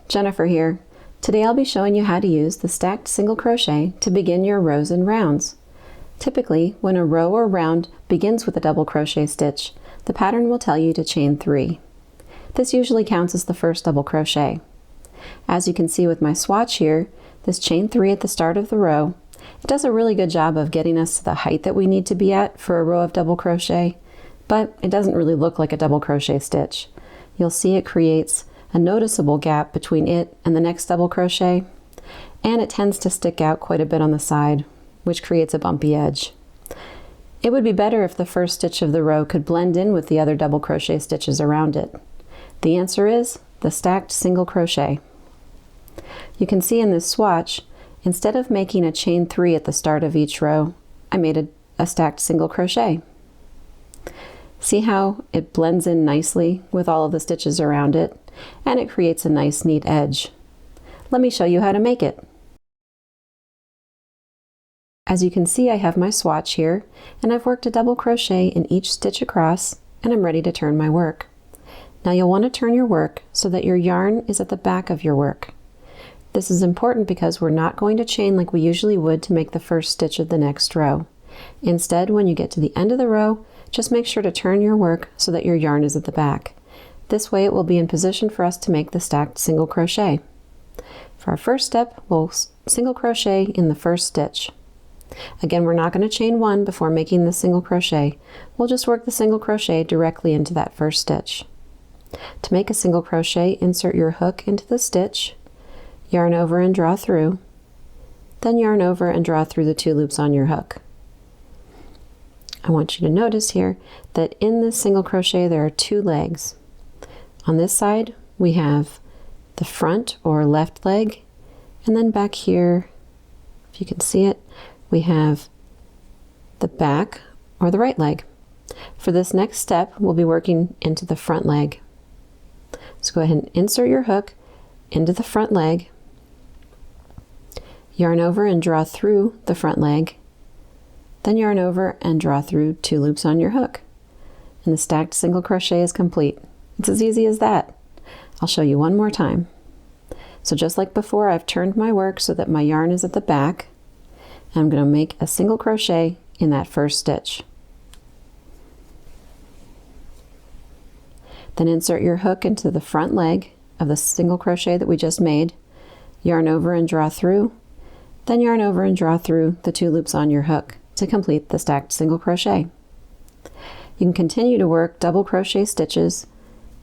Jennifer here. Today I'll be showing you how to use the stacked single crochet to begin your rows and rounds. Typically, when a row or round begins with a double crochet stitch, the pattern will tell you to chain 3. This usually counts as the first double crochet. As you can see with my swatch here, this chain 3 at the start of the row, it does a really good job of getting us to the height that we need to be at for a row of double crochet, but it doesn't really look like a double crochet stitch. You'll see it creates a noticeable gap between it and the next double crochet, and it tends to stick out quite a bit on the side, which creates a bumpy edge. It would be better if the first stitch of the row could blend in with the other double crochet stitches around it. The answer is the stacked single crochet. You can see in this swatch, instead of making a chain 3 at the start of each row, I made a stacked single crochet. See how it blends in nicely with all of the stitches around it, and it creates a nice neat edge. Let me show you how to make it. As you can see, I have my swatch here, and I've worked a double crochet in each stitch across, and I'm ready to turn my work. Now you'll want to turn your work so that your yarn is at the back of your work. This is important because we're not going to chain like we usually would to make the first stitch of the next row. Instead, when you get to the end of the row, just make sure to turn your work so that your yarn is at the back. This way it will be in position for us to make the stacked single crochet. For our first step, we'll single crochet in the first stitch. Again, we're not going to chain 1 before making the single crochet. We'll just work the single crochet directly into that first stitch. To make a single crochet, insert your hook into the stitch, yarn over and draw through, then yarn over and draw through the 2 loops on your hook. I want you to notice here that in this single crochet there are 2 legs. On this side we have the front or left leg, and then back here, if you can see it, we have the back or the right leg. For this next step we'll be working into the front leg. So go ahead and insert your hook into the front leg, yarn over and draw through the front leg, then yarn over and draw through 2 loops on your hook. And the stacked single crochet is complete. It's as easy as that. I'll show you one more time. So just like before, I've turned my work so that my yarn is at the back. And I'm going to make a single crochet in that first stitch. Then insert your hook into the front leg of the single crochet that we just made, yarn over and draw through, then yarn over and draw through the 2 loops on your hook to complete the stacked single crochet. You can continue to work double crochet stitches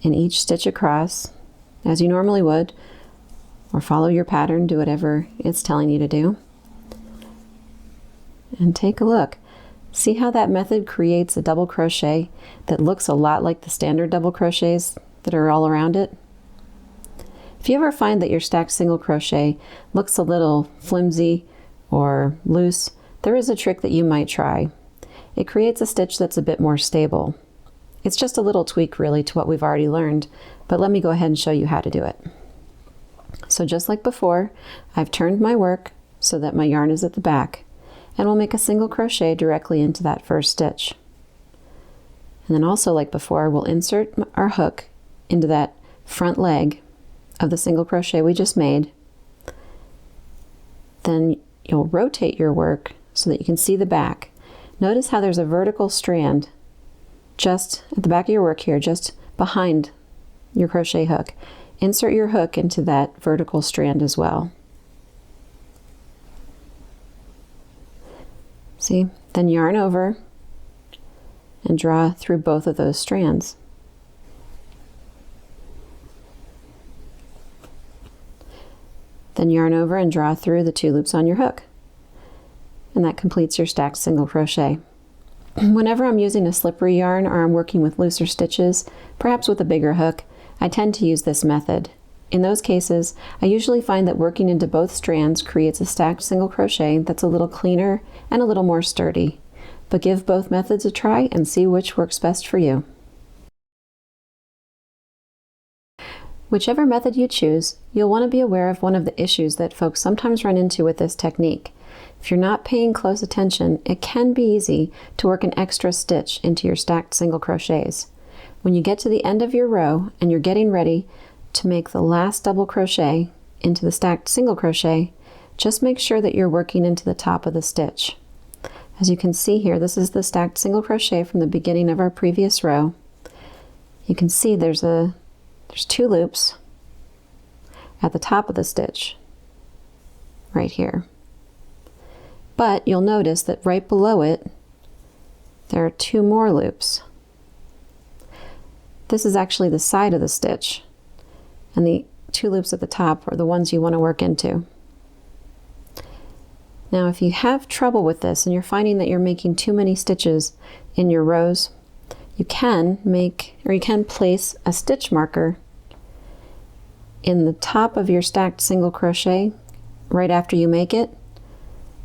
in each stitch across as you normally would, or follow your pattern, do whatever it's telling you to do. And take a look. See how that method creates a double crochet that looks a lot like the standard double crochets that are all around it? If you ever find that your stacked single crochet looks a little flimsy or loose, there is a trick that you might try. It creates a stitch that's a bit more stable. It's just a little tweak really to what we've already learned, but let me go ahead and show you how to do it. So just like before, I've turned my work so that my yarn is at the back, and we'll make a single crochet directly into that first stitch. And then also like before, we'll insert our hook into that front leg of the single crochet we just made. Then you'll rotate your work so that you can see the back. Notice how there's a vertical strand just at the back of your work here, just behind your crochet hook. Insert your hook into that vertical strand as well. See? Then yarn over and draw through both of those strands. Then yarn over and draw through the 2 loops on your hook. And that completes your stacked single crochet. Whenever I'm using a slippery yarn or I'm working with looser stitches, perhaps with a bigger hook, I tend to use this method. In those cases, I usually find that working into both strands creates a stacked single crochet that's a little cleaner and a little more sturdy. But give both methods a try and see which works best for you. Whichever method you choose, you'll want to be aware of one of the issues that folks sometimes run into with this technique. If you're not paying close attention, it can be easy to work an extra stitch into your stacked single crochets. When you get to the end of your row and you're getting ready to make the last double crochet into the stacked single crochet, just make sure that you're working into the top of the stitch. As you can see here, this is the stacked single crochet from the beginning of our previous row. You can see there's 2 loops at the top of the stitch right here. But you'll notice that right below it there are 2 more loops. This is actually the side of the stitch, and the 2 loops at the top are the ones you want to work into. Now if you have trouble with this and you're finding that you're making too many stitches in your rows, you can place a stitch marker in the top of your stacked single crochet right after you make it,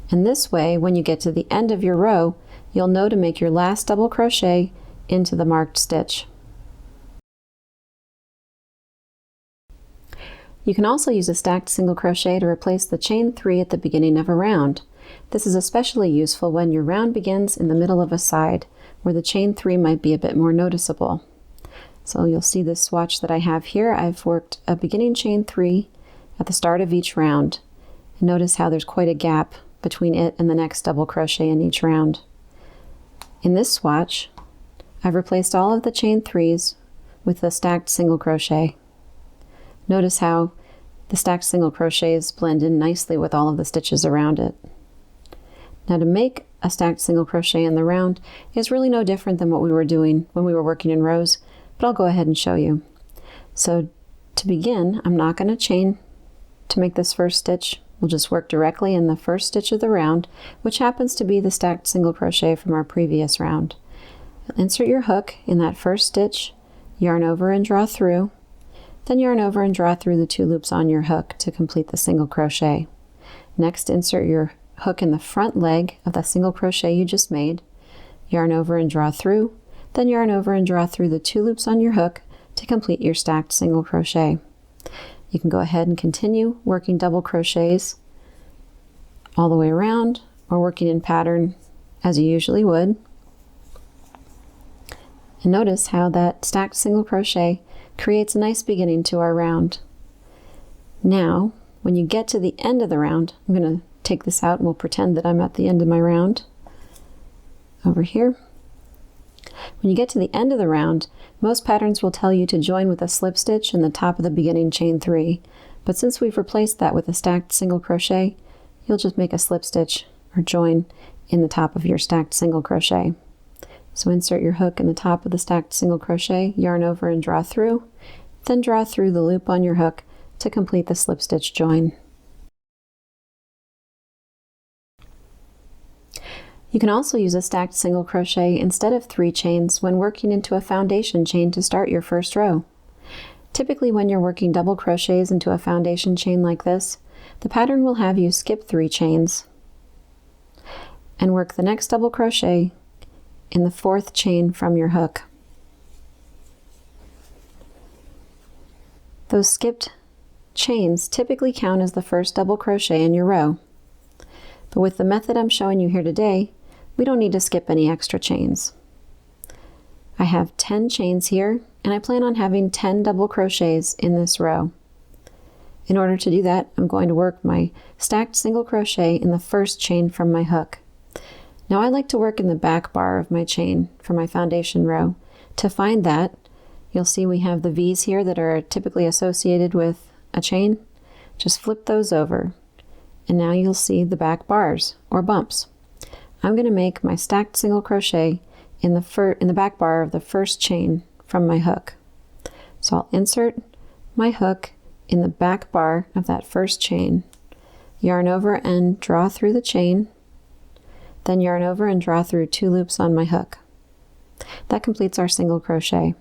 and this way when you get to the end of your row you'll know to make your last double crochet into the marked stitch. You can also use a stacked single crochet to replace the chain 3 at the beginning of a round. This is especially useful when your round begins in the middle of a side, where the chain 3 might be a bit more noticeable. So you'll see this swatch that I have here. I've worked a beginning chain 3 at the start of each round. And notice how there's quite a gap between it and the next double crochet in each round. In this swatch, I've replaced all of the chain 3s with a stacked single crochet. Notice how the stacked single crochets blend in nicely with all of the stitches around it. Now to make a stacked single crochet in the round is really no different than what we were doing when we were working in rows, but I'll go ahead and show you. So to begin, I'm not going to chain to make this first stitch. We'll just work directly in the first stitch of the round, which happens to be the stacked single crochet from our previous round. Insert your hook in that first stitch, yarn over and draw through, then yarn over and draw through the 2 loops on your hook to complete the single crochet. Next, insert your hook in the front leg of the single crochet you just made, yarn over and draw through, then yarn over and draw through the 2 loops on your hook to complete your stacked single crochet. You can go ahead and continue working double crochets all the way around, or working in pattern as you usually would. And notice how that stacked single crochet creates a nice beginning to our round. Now, when you get to the end of the round, I'm going to take this out and we'll pretend that I'm at the end of my round over here. When you get to the end of the round, most patterns will tell you to join with a slip stitch in the top of the beginning chain 3, but since we've replaced that with a stacked single crochet, you'll just make a slip stitch or join in the top of your stacked single crochet. So insert your hook in the top of the stacked single crochet, yarn over and draw through, then draw through the loop on your hook to complete the slip stitch join. You can also use a stacked single crochet instead of 3 chains when working into a foundation chain to start your first row. Typically when you're working double crochets into a foundation chain like this, the pattern will have you skip 3 chains and work the next double crochet in the 4th chain from your hook. Those skipped chains typically count as the first double crochet in your row. But with the method I'm showing you here today, we don't need to skip any extra chains. I have 10 chains here, and I plan on having 10 double crochets in this row. In order to do that, I'm going to work my stacked single crochet in the 1st chain from my hook. Now I like to work in the back bar of my chain for my foundation row. To find that, you'll see we have the V's here that are typically associated with a chain. Just flip those over, and now you'll see the back bars, or bumps. I'm going to make my stacked single crochet in the back bar of the 1st chain from my hook. So I'll insert my hook in the back bar of that 1st chain, yarn over and draw through the chain, then yarn over and draw through 2 loops on my hook. That completes our single crochet.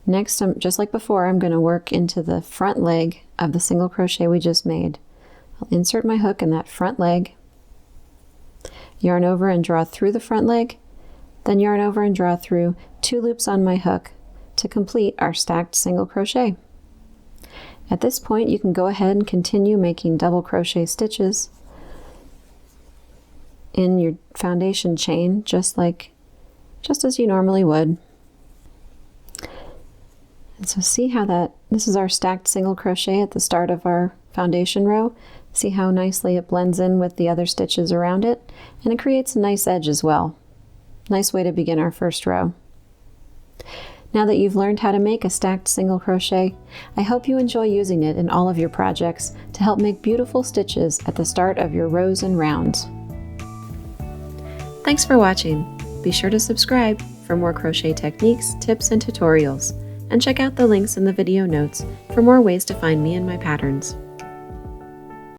Next, just like before, I'm going to work into the front leg of the single crochet we just made. I'll insert my hook in that front leg, yarn over and draw through the front leg, then yarn over and draw through 2 loops on my hook to complete our stacked single crochet. At this point, you can go ahead and continue making double crochet stitches in your foundation chain, just as you normally would. And so see how this is our stacked single crochet at the start of our foundation row. See how nicely it blends in with the other stitches around it, and it creates a nice edge as well. Nice way to begin our first row. Now that you've learned how to make a stacked single crochet, I hope you enjoy using it in all of your projects to help make beautiful stitches at the start of your rows and rounds. Thanks for watching. Be sure to subscribe for more crochet techniques, tips, and tutorials, and check out the links in the video notes for more ways to find me and my patterns.